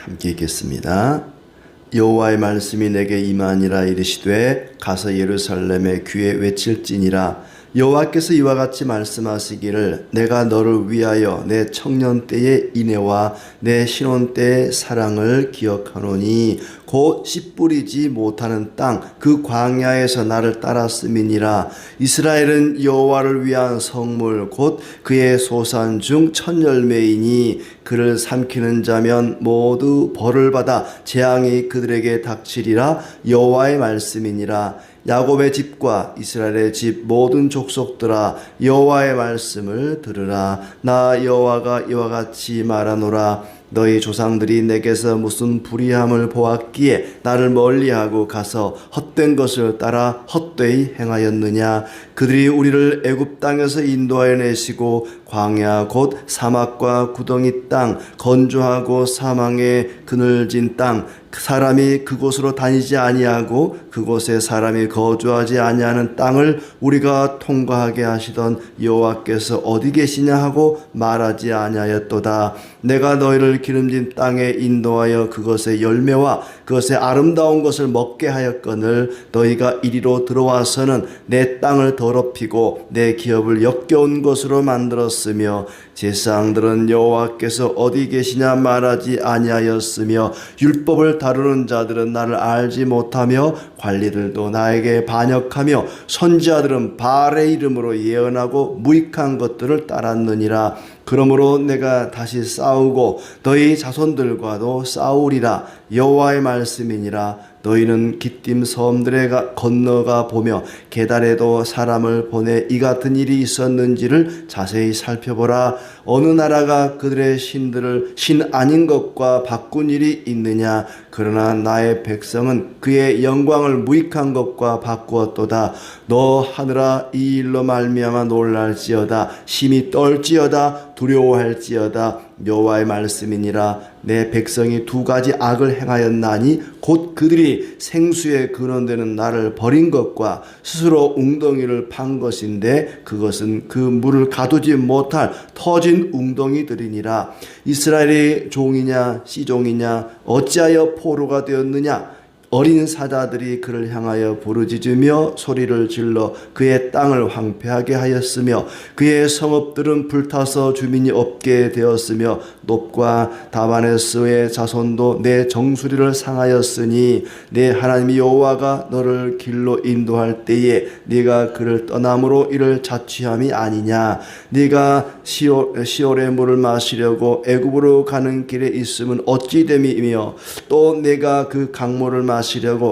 함께 읽겠습니다. 여호와의 말씀이 내게 임하니라. 이르시되 가서 예루살렘의 귀에 외칠지니라. 여호와께서 이와 같이 말씀하시기를 내가 너를 위하여 내 청년 때의 인애와 내 신혼 때의 사랑을 기억하노니 곧 씨 뿌리지 못하는 땅 그 광야에서 나를 따랐음이니라. 이스라엘은 여호와를 위한 성물 곧 그의 소산 중 첫 열매이니 그를 삼키는 자면 모두 벌을 받아 재앙이 그들에게 닥치리라. 여호와의 말씀이니라. 야곱의 집과 이스라엘의 집 모든 족속들아 여호와의 말씀을 들으라. 나 여호와가 이와 같이 말하노라. 너희 조상들이 내게서 무슨 불의함을 보았기에 나를 멀리하고 가서 헛된 것을 따라 헛되이 행하였느냐. 그들이 우리를 애굽 땅에서 인도하여 내시고 광야 곧 사막과 구덩이 땅 건조하고 사망의 그늘진 땅 사람이 그곳으로 다니지 아니하고 그곳에 사람이 거주하지 아니하는 땅을 우리가 통과하게 하시던 여호와께서 어디 계시냐 하고 말하지 아니하였도다. 내가 너희를 기름진 땅에 인도하여 그것의 열매와 그것의 아름다운 것을 먹게 하였거늘 너희가 이리로 들어와서는 내 땅을 더럽히고 내 기업을 역겨운 것으로 만들었으며 제사장들은 여호와께서 어디 계시냐 말하지 아니하였으며 율법을 다루는 자들은 나를 알지 못하며 관리들도 나에게 반역하며 선지자들은 바알의 이름으로 예언하고 무익한 것들을 따랐느니라. 그러므로 내가 다시 싸우고 너희 자손들과도 싸우리라. 여호와의 말씀이니라. 너희는 기띔 섬들에 건너가 보며 게달에도 사람을 보내 이 같은 일이 있었는지를 자세히 살펴보라. 어느 나라가 그들의 신들을 신 아닌 것과 바꾼 일이 있느냐. 그러나 나의 백성은 그의 영광을 무익한 것과 바꾸었도다. 너 하늘아 이 일로 말미암아 놀랄지어다. 심히 떨지어다. 두려워할지어다. 여호와의 말씀이니라. 내 백성이 두 가지 악을 행하였나니 곧 그들이 생수에 근원되는 나를 버린 것과 스스로 웅덩이를 판 것인데 그것은 그 물을 가두지 못할 터진 웅덩이들이니라. 이스라엘이 종이냐 씨종이냐 어찌하여 포로가 되었느냐. 어린 사자들이 그를 향하여 부르짖으며 소리를 질러 그의 땅을 황폐하게 하였으며 그의 성읍들은 불타서 주민이 없게 되었으며 놉과 다바네스의 자손도 내 정수리를 상하였으니 내 하나님 여호와가 너를 길로 인도할 때에 네가 그를 떠남으로 이를 자취함이 아니냐. 네가 시올의 물을 마시려고 애굽으로 가는 길에 있으면 어찌 됨이며 또 내가 그 강물을 마시려고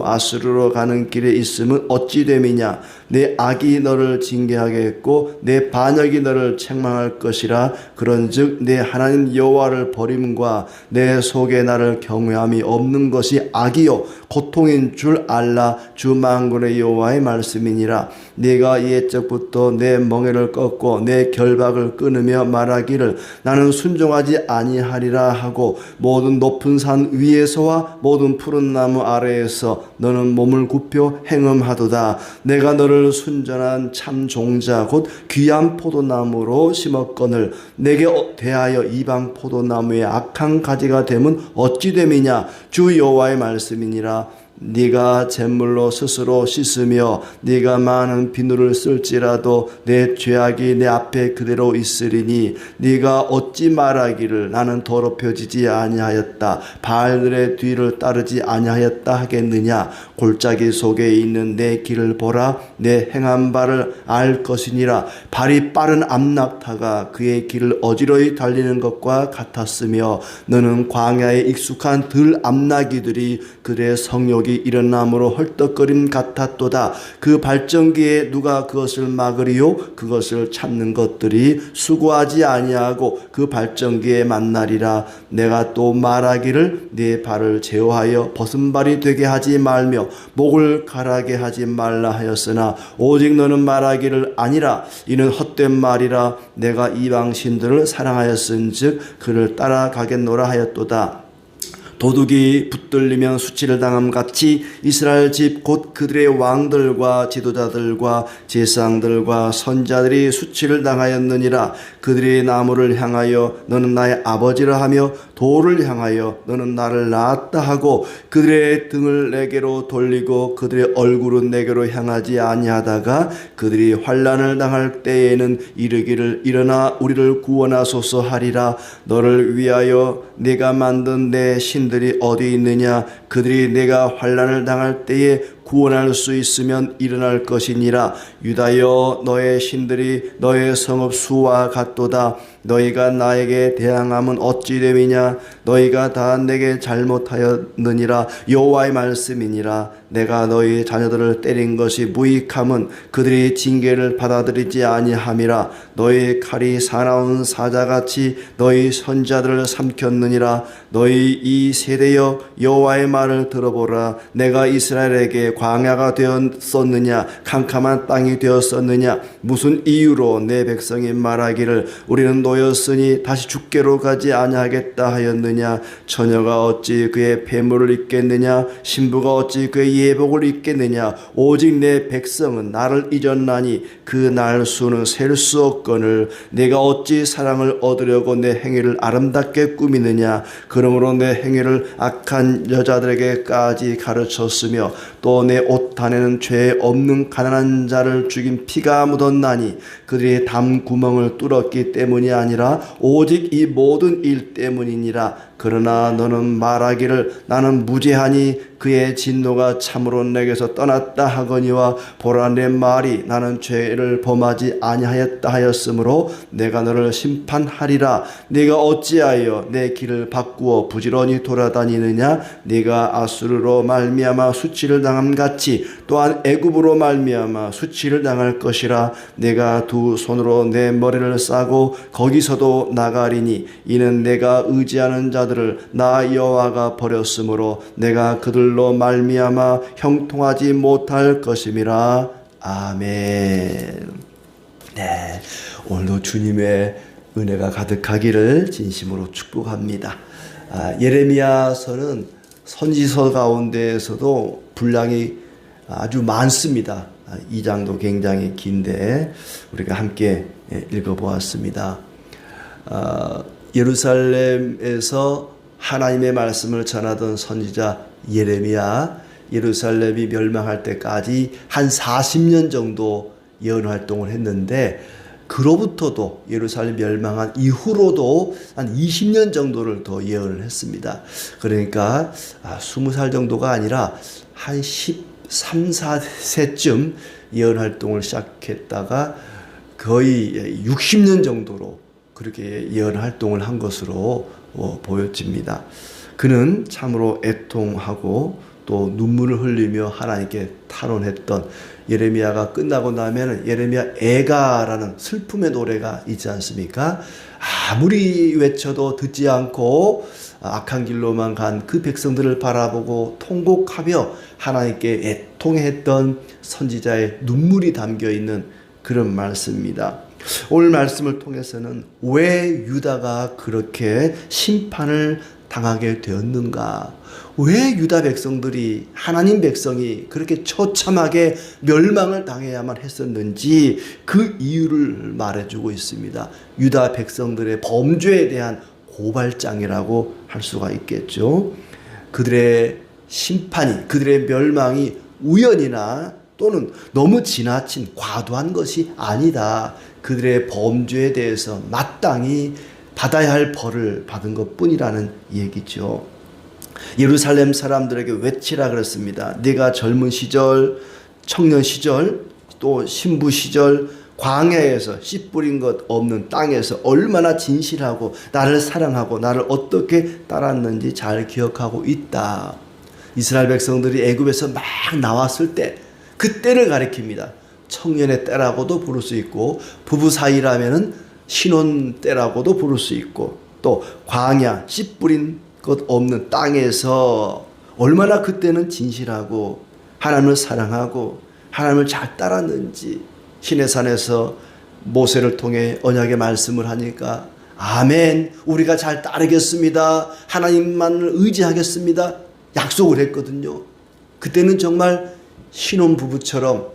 아수르로 가는 길에 있으면 어찌 됨이냐. 내 악이 너를 징계하겠고 내 반역이 너를 책망할 것이라. 그런즉 내 하나님 여호와를 버림과 내 속에 나를 경외함이 없는 것이 악이요 고통인 줄 알라. 주 만군의 여호와의 말씀이니라. 네가 옛적부터 내 멍에를 꺾고 내 결박을 끊으며 말하기를 나는 순종하지 아니하리라 하고 모든 높은 산 위에서와 모든 푸른 나무 아래에서 너는 몸을 굽혀 행음하도다. 내가 너를 순전한 참 종자 곧 귀한 포도나무로 심었거늘 내게 대하여 이방 포도나무의 악한 가지가 되면 어찌 됨이냐. 주 여호와의 말씀이니라. 네가 잿물로 스스로 씻으며 네가 많은 비누를 쓸지라도 내 죄악이 내 앞에 그대로 있으리니 네가 어찌 말하기를 나는 더럽혀지지 아니하였다. 바알들의 뒤를 따르지 아니하였다 하겠느냐. 골짜기 속에 있는 내 길을 보라. 내 행한 바를 알 것이니라. 발이 빠른 암낙타가 그의 길을 어지러이 달리는 것과 같았으며 너는 광야에 익숙한 들 암나귀들이 그들의 성욕이 이런 나무로 헐떡거림 같았도다. 그 발전기에 누가 그것을 막으리요. 그것을 찾는 것들이 수고하지 아니하고 그 발전기에 만나리라. 내가 또 말하기를 네 발을 제어하여 벗은발이 되게 하지 말며 목을 가라게 하지 말라 하였으나 오직 너는 말하기를 아니라 이는 헛된 말이라. 내가 이방 신들을 사랑하였은즉 그를 따라가겠노라 하였도다. 도둑이 붙들리면 수치를 당함 같이 이스라엘 집 곧 그들의 왕들과 지도자들과 제사장들과 선자들이 수치를 당하였느니라. 그들이 나무를 향하여 너는 나의 아버지라 하며 돌을 향하여 너는 나를 낳았다 하고 그들의 등을 내게로 돌리고 그들의 얼굴은 내게로 향하지 아니하다가 그들이 환난을 당할 때에는 이르기를 일어나 우리를 구원하소서 하리라. 너를 위하여 네가 만든 내 신들이 어디 있느냐? 그들이 내가 환난을 당할 때에 구원할 수 있으면 일어날 것이니라. 유다여 너의 신들이 너의 성읍 수와 같도다. 너희가 나에게 대항함은 어찌 됨이냐? 너희가 다 내게 잘못하였느니라. 여호와의 말씀이니라. 내가 너희 자녀들을 때린 것이 무익함은 그들이 징계를 받아들이지 아니함이라. 너희 칼이 사나운 사자같이 너희 선자들을 삼켰느니라. 너희 이 세대여 여호와의 말을 들어보라. 내가 이스라엘에게 광야가 되었었느냐? 캄캄한 땅이 되었었느냐? 무슨 이유로 내 백성이 말하기를 우리는 노였으니 다시 죽게로 가지 아니하겠다 하였느냐? 처녀가 어찌 그의 폐물을 입겠느냐? 신부가 어찌 그의 예복을 입겠느냐? 오직 내 백성은 나를 잊었나니 그 날 수는 셀 수 없거늘 내가 어찌 사랑을 얻으려고 내 행위를 아름답게 꾸미느냐? 그러므로 내 행위를 악한 여자들에게까지 가르쳤으며 또 내 옷단에는 죄 없는 가난한 자를 죽인 피가 묻었나니 그들이 담 구멍을 뚫었기 때문이 아니라 오직 이 모든 일 때문이니라. 그러나 너는 말하기를 나는 무죄하니 그의 진노가 참으로 내게서 떠났다 하거니와 보라 내 말이 나는 죄를 범하지 아니하였다 하였으므로 내가 너를 심판하리라. 네가 어찌하여 내 길을 바꾸어 부지런히 돌아다니느냐? 네가 아수르로 말미암아 수치를 당함 같이 또한 애굽으로 말미암아 수치를 당할 것이라. 내가 두 손으로 내 머리를 싸고 거기서도 나가리니 이는 내가 의지하는 자들을 나 여호와가 버렸으므로 내가 그들로 말미암아 형통하지 못할 것임이라. 아멘. 네, 오늘도 주님의 은혜가 가득하기를 진심으로 축복합니다. 예레미야서는 선지서 가운데에서도 분량이 아주 많습니다. 2장도 굉장히 긴데 우리가 함께 읽어보았습니다. 예루살렘에서 하나님의 말씀을 전하던 선지자 예레미야, 예루살렘이 멸망할 때까지 한 40년 정도 예언 활동을 했는데 그로부터도 예루살렘 멸망한 이후로도 한 20년 정도를 더 예언을 했습니다. 그러니까 20살 정도가 아니라 한 13, 14세쯤 예언 활동을 시작했다가 거의 60년 정도로 그렇게 예언 활동을 한 것으로 보여집니다. 그는 참으로 애통하고 또 눈물을 흘리며 하나님께 탄원했던 예레미야가 끝나고 나면 예레미야 애가라는 슬픔의 노래가 있지 않습니까? 아무리 외쳐도 듣지 않고 악한 길로만 간 그 백성들을 바라보고 통곡하며 하나님께 애통했던 선지자의 눈물이 담겨있는 그런 말씀입니다. 오늘 말씀을 통해서는 왜 유다가 그렇게 심판을 당하게 되었는가? 왜 유다 백성들이 하나님 백성이 그렇게 처참하게 멸망을 당해야만 했었는지 그 이유를 말해주고 있습니다. 유다 백성들의 범죄에 대한 고발장이라고 할 수가 있겠죠. 그들의 심판이, 그들의 멸망이 우연이나 또는 너무 지나친 과도한 것이 아니다. 그들의 범죄에 대해서 마땅히 받아야 할 벌을 받은 것뿐이라는 얘기죠. 예루살렘 사람들에게 외치라 그랬습니다. 네가 젊은 시절, 청년 시절, 또 신부 시절 광야에서 씨 뿌린 것 없는 땅에서 얼마나 진실하고 나를 사랑하고 나를 어떻게 따랐는지 잘 기억하고 있다. 이스라엘 백성들이 애굽에서 막 나왔을 때 그때를 가리킵니다. 청년의 때라고도 부를 수 있고 부부 사이라면은 신혼 때라고도 부를 수 있고 또 광야 씨 뿌린 것 없는 땅에서 얼마나 그때는 진실하고 하나님을 사랑하고 하나님을 잘 따랐는지 시내산에서 모세를 통해 언약의 말씀을 하니까 아멘, 우리가 잘 따르겠습니다. 하나님만을 의지하겠습니다. 약속을 했거든요. 그때는 정말 신혼부부처럼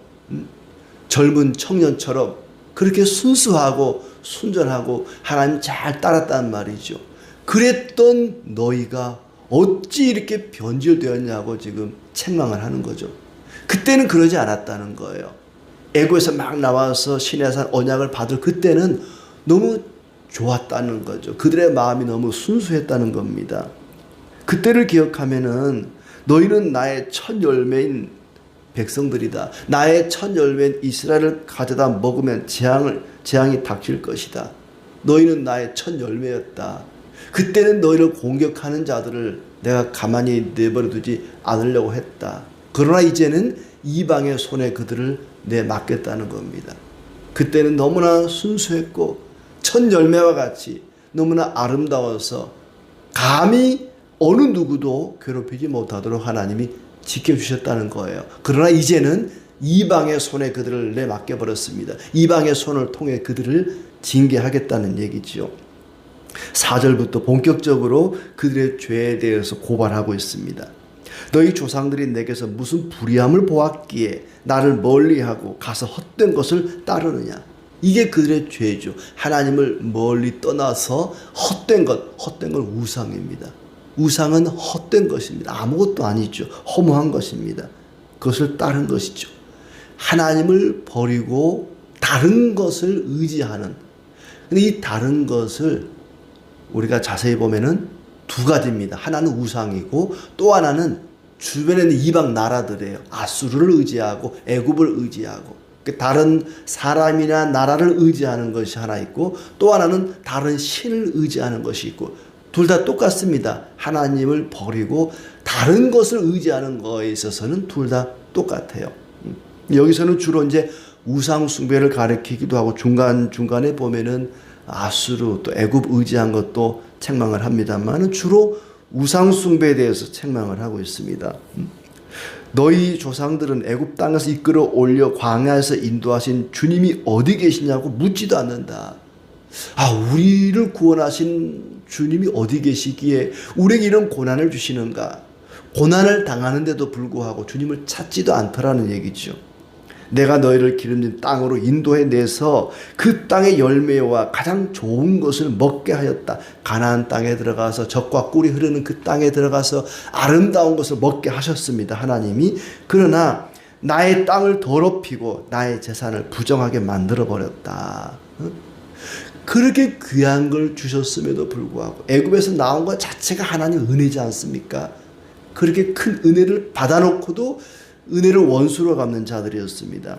젊은 청년처럼 그렇게 순수하고 순전하고 하나님 잘 따랐단 말이죠. 그랬던 너희가 어찌 이렇게 변질되었냐고 지금 책망을 하는 거죠. 그때는 그러지 않았다는 거예요. 애고에서 막 나와서 시내산 언약을 받을 그때는 너무 좋았다는 거죠. 그들의 마음이 너무 순수했다는 겁니다. 그때를 기억하면은 너희는 나의 첫 열매인 백성들이다. 나의 첫 열매인 이스라엘을 가져다 먹으면 재앙이 닥칠 것이다. 너희는 나의 첫 열매였다. 그때는 너희를 공격하는 자들을 내가 가만히 내버려 두지 않으려고 했다. 그러나 이제는 이방의 손에 그들을 내맡겠다는 겁니다. 그때는 너무나 순수했고 첫 열매와 같이 너무나 아름다워서 감히 어느 누구도 괴롭히지 못하도록 하나님이 지켜주셨다는 거예요. 그러나 이제는 이방의 손에 그들을 내맡겨버렸습니다. 이방의 손을 통해 그들을 징계하겠다는 얘기죠. 4절부터 본격적으로 그들의 죄에 대해서 고발하고 있습니다. 너희 조상들이 내게서 무슨 불의함을 보았기에 나를 멀리하고 가서 헛된 것을 따르느냐. 이게 그들의 죄죠. 하나님을 멀리 떠나서 헛된 것, 헛된 건 우상입니다. 우상은 헛된 것입니다. 아무것도 아니죠. 허무한 것입니다. 그것을 따른 것이죠. 하나님을 버리고 다른 것을 의지하는. 근데 이 다른 것을 우리가 자세히 보면은 두 가지입니다. 하나는 우상이고 또 하나는 주변에 있는 이방 나라들이에요. 아수르를 의지하고 애굽을 의지하고 다른 사람이나 나라를 의지하는 것이 하나 있고 또 하나는 다른 신을 의지하는 것이 있고 둘 다 똑같습니다. 하나님을 버리고 다른 것을 의지하는 거에 있어서는 둘 다 똑같아요. 여기서는 주로 이제 우상 숭배를 가리키기도 하고 중간중간에 보면은 아수르 또 애굽 의지한 것도 책망을 합니다만 주로 우상 숭배에 대해서 책망을 하고 있습니다. 너희 조상들은 애굽 땅에서 이끌어 올려 광야에서 인도하신 주님이 어디 계시냐고 묻지도 않는다. 우리를 구원하신 주님이 어디 계시기에 우리에게 이런 고난을 주시는가. 고난을 당하는데도 불구하고 주님을 찾지도 않더라는 얘기죠. 내가 너희를 기름진 땅으로 인도해내서 그 땅의 열매와 가장 좋은 것을 먹게 하였다. 가나안 땅에 들어가서 젖과 꿀이 흐르는 그 땅에 들어가서 아름다운 것을 먹게 하셨습니다. 하나님이. 그러나 나의 땅을 더럽히고 나의 재산을 부정하게 만들어버렸다. 그렇게 귀한 걸 주셨음에도 불구하고 애굽에서 나온 것 자체가 하나님 은혜지 않습니까? 그렇게 큰 은혜를 받아놓고도 은혜를 원수로 갚는 자들이었습니다.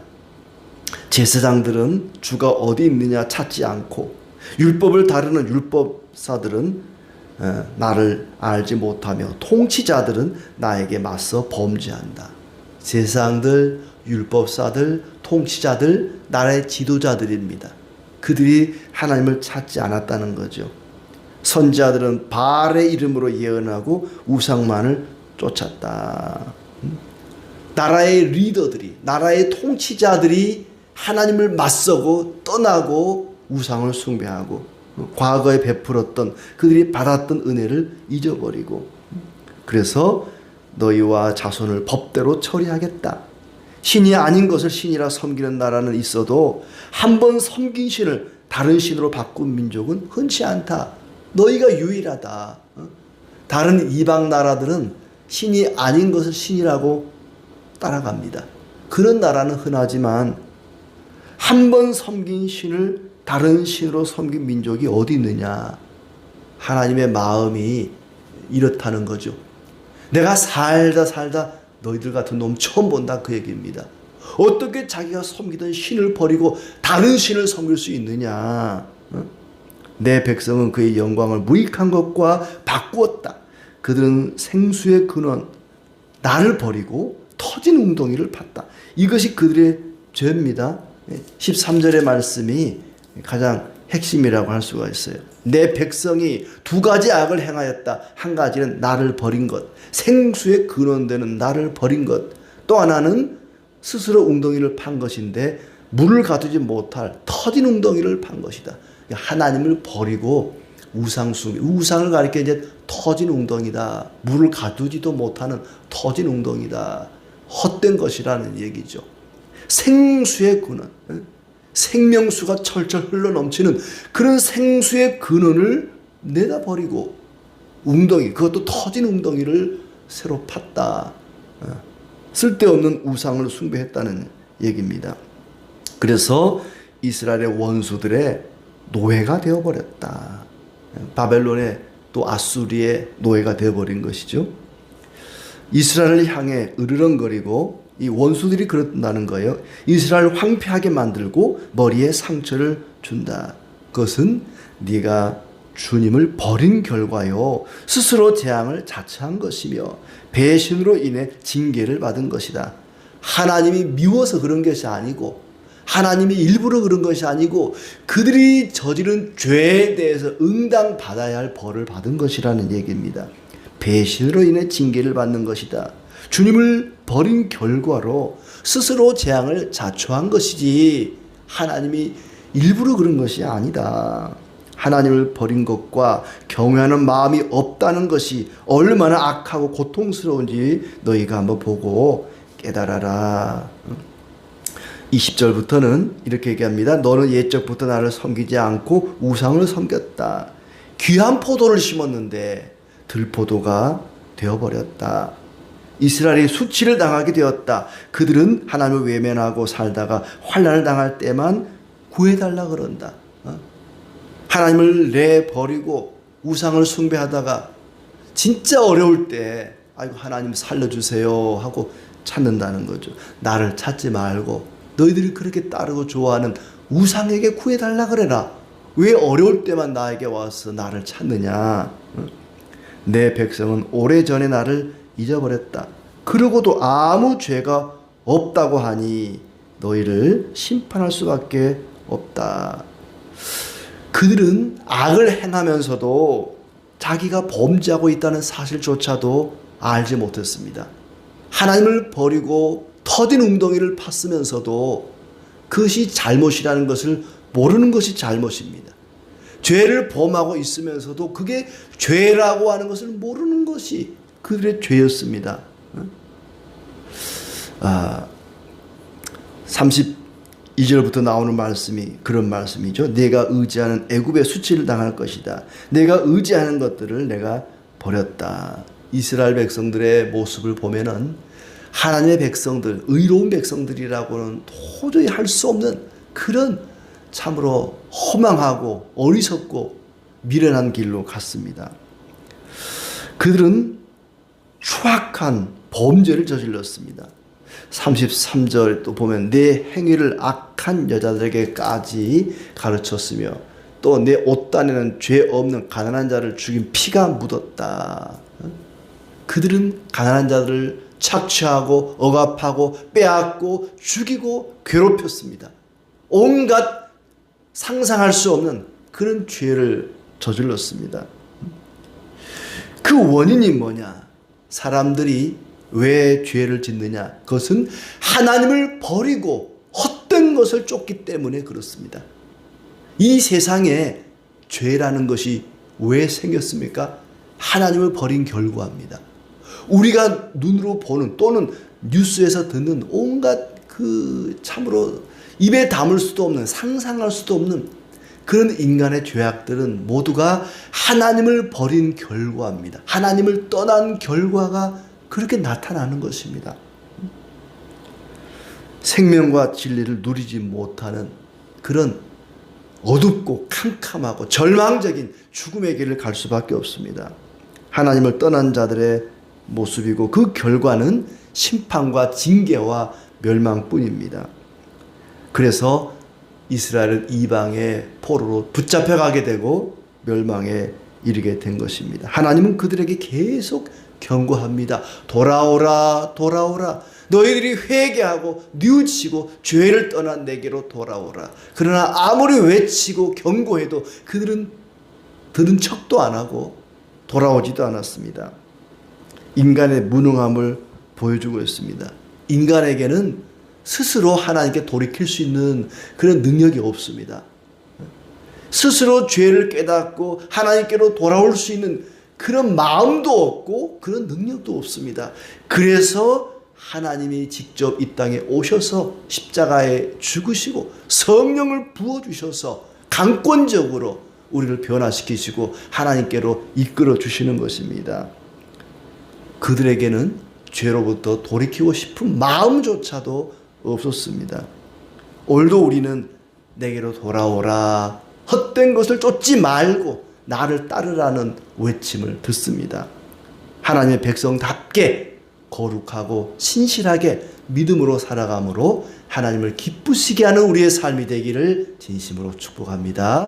제사장들은 주가 어디 있느냐 찾지 않고 율법을 다루는 율법사들은 나를 알지 못하며 통치자들은 나에게 맞서 범죄한다. 제사장들, 율법사들, 통치자들, 나라의 지도자들입니다. 그들이 하나님을 찾지 않았다는 거죠. 선지자들은 바알의 이름으로 예언하고 우상만을 쫓았다. 나라의 리더들이, 나라의 통치자들이 하나님을 맞서고 떠나고 우상을 숭배하고 과거에 베풀었던 그들이 받았던 은혜를 잊어버리고 그래서 너희와 자손을 법대로 처리하겠다. 신이 아닌 것을 신이라 섬기는 나라는 있어도 한 번 섬긴 신을 다른 신으로 바꾼 민족은 흔치 않다. 너희가 유일하다. 다른 이방 나라들은 신이 아닌 것을 신이라고 따라갑니다. 그런 나라는 흔하지만 한 번 섬긴 신을 다른 신으로 섬긴 민족이 어디 있느냐. 하나님의 마음이 이렇다는 거죠. 내가 살다 너희들 같은 놈 처음 본다 그 얘기입니다. 어떻게 자기가 섬기던 신을 버리고 다른 신을 섬길 수 있느냐. 내 백성은 그의 영광을 무익한 것과 바꾸었다. 그들은 생수의 근원 나를 버리고 터진 웅덩이를 팠다. 이것이 그들의 죄입니다. 13절의 말씀이 가장 핵심이라고 할 수가 있어요. 내 백성이 두 가지 악을 행하였다. 한 가지는 나를 버린 것, 생수의 근원되는 나를 버린 것. 또 하나는 스스로 웅덩이를 판 것인데 물을 가두지 못할 터진 웅덩이를 판 것이다. 하나님을 버리고 우상을 가리켜 이제 터진 웅덩이다. 물을 가두지도 못하는 터진 웅덩이다. 헛된 것이라는 얘기죠. 생수의 근원, 생명수가 철철 흘러넘치는 그런 생수의 근원을 내다버리고 웅덩이, 그것도 터진 웅덩이를 새로 팠다. 쓸데없는 우상을 숭배했다는 얘기입니다. 그래서 이스라엘의 원수들의 노예가 되어버렸다. 바벨론의 또 아수리의 노예가 되어버린 것이죠. 이스라엘을 향해 으르렁거리고 이 원수들이 그런다는 거예요. 이스라엘을 황폐하게 만들고 머리에 상처를 준다. 그것은 네가 주님을 버린 결과요, 스스로 재앙을 자처한 것이며 배신으로 인해 징계를 받은 것이다. 하나님이 미워서 그런 것이 아니고, 하나님이 일부러 그런 것이 아니고, 그들이 저지른 죄에 대해서 응당받아야 할 벌을 받은 것이라는 얘기입니다. 배신으로 인해 징계를 받는 것이다. 주님을 버린 결과로 스스로 재앙을 자초한 것이지 하나님이 일부러 그런 것이 아니다. 하나님을 버린 것과 경외하는 마음이 없다는 것이 얼마나 악하고 고통스러운지 너희가 한번 보고 깨달아라. 20절부터는 이렇게 얘기합니다. 너는 옛적부터 나를 섬기지 않고 우상을 섬겼다. 귀한 포도를 심었는데 들포도가 되어버렸다. 이스라엘이 수치를 당하게 되었다. 그들은 하나님을 외면하고 살다가 환난을 당할 때만 구해달라 그런다. 하나님을 내버리고 우상을 숭배하다가 진짜 어려울 때 아이고 하나님 살려주세요 하고 찾는다는 거죠. 나를 찾지 말고 너희들이 그렇게 따르고 좋아하는 우상에게 구해달라 그래라. 왜 어려울 때만 나에게 와서 나를 찾느냐. 내 백성은 오래전에 나를 잊어버렸다. 그러고도 아무 죄가 없다고 하니 너희를 심판할 수밖에 없다. 그들은 악을 행하면서도 자기가 범죄하고 있다는 사실조차도 알지 못했습니다. 하나님을 버리고 터진 웅덩이를 팠으면서도 그것이 잘못이라는 것을 모르는 것이 잘못입니다. 죄를 범하고 있으면서도 그게 죄라고 하는 것을 모르는 것이 그들의 죄였습니다. 32절부터 나오는 말씀이 그런 말씀이죠. 내가 의지하는 애굽의 수치를 당할 것이다. 내가 의지하는 것들을 내가 버렸다. 이스라엘 백성들의 모습을 보면은 하나님의 백성들, 의로운 백성들이라고는 도저히 할 수 없는 그런 참으로 허망하고 어리석고 미련한 길로 갔습니다. 그들은 추악한 범죄를 저질렀습니다. 33절 또 보면 내 행위를 악한 여자들에게까지 가르쳤으며 또 내 옷단에는 죄 없는 가난한 자를 죽인 피가 묻었다. 그들은 가난한 자들을 착취하고 억압하고 빼앗고 죽이고 괴롭혔습니다. 온갖 상상할 수 없는 그런 죄를 저질렀습니다. 그 원인이 뭐냐? 사람들이 왜 죄를 짓느냐? 그것은 하나님을 버리고 헛된 것을 쫓기 때문에 그렇습니다. 이 세상에 죄라는 것이 왜 생겼습니까? 하나님을 버린 결과입니다. 우리가 눈으로 보는 또는 뉴스에서 듣는 온갖 그 참으로 입에 담을 수도 없는 상상할 수도 없는 그런 인간의 죄악들은 모두가 하나님을 버린 결과입니다. 하나님을 떠난 결과가 그렇게 나타나는 것입니다. 생명과 진리를 누리지 못하는 그런 어둡고 캄캄하고 절망적인 죽음의 길을 갈 수밖에 없습니다. 하나님을 떠난 자들의 모습이고 그 결과는 심판과 징계와 멸망뿐입니다. 그래서 이스라엘은 이방의 포로로 붙잡혀가게 되고 멸망에 이르게 된 것입니다. 하나님은 그들에게 계속 경고합니다. 돌아오라, 돌아오라. 너희들이 회개하고 뉘우치고 죄를 떠난 내게로 돌아오라. 그러나 아무리 외치고 경고해도 그들은 들은 척도 안 하고 돌아오지도 않았습니다. 인간의 무능함을 보여주고 있습니다. 인간에게는 스스로 하나님께 돌이킬 수 있는 그런 능력이 없습니다. 스스로 죄를 깨닫고 하나님께로 돌아올 수 있는 그런 마음도 없고 그런 능력도 없습니다. 그래서 하나님이 직접 이 땅에 오셔서 십자가에 죽으시고 성령을 부어주셔서 강권적으로 우리를 변화시키시고 하나님께로 이끌어 주시는 것입니다. 그들에게는 죄로부터 돌이키고 싶은 마음조차도 없었습니다. 오늘도 우리는 내게로 돌아오라, 헛된 것을 쫓지 말고 나를 따르라는 외침을 듣습니다. 하나님의 백성답게 거룩하고 신실하게 믿음으로 살아감으로 하나님을 기쁘시게 하는 우리의 삶이 되기를 진심으로 축복합니다.